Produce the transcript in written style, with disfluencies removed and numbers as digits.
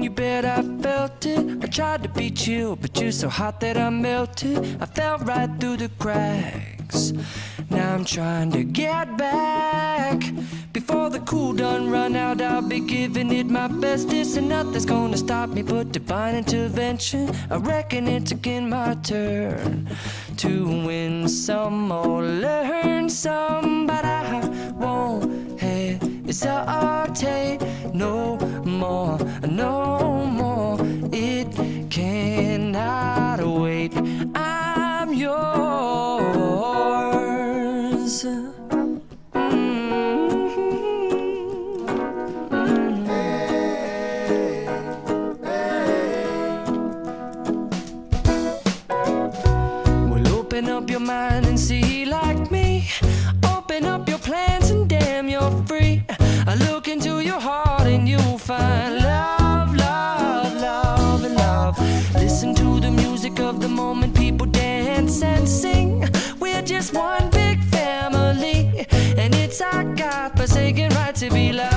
you bet I felt it. I tried to be chill, but you're so hot that I melted. I fell right through the cracks. Now I'm trying to get back. Before the cool done run out, I'll be giving it my bestest, and nothing's gonna stop me but divine intervention. I reckon it's again my turn to win some or learn some, but I won't hesitate no more, no more. It cannot wait. I'm yours. Open up your mind and see like me. Open up your plans and damn, you're free. I look into your heart and you'll find love, love, love, and love. Listen to the music of the moment, people dance and sing. We're just one big family, and it's our God-forsaken right to be loved.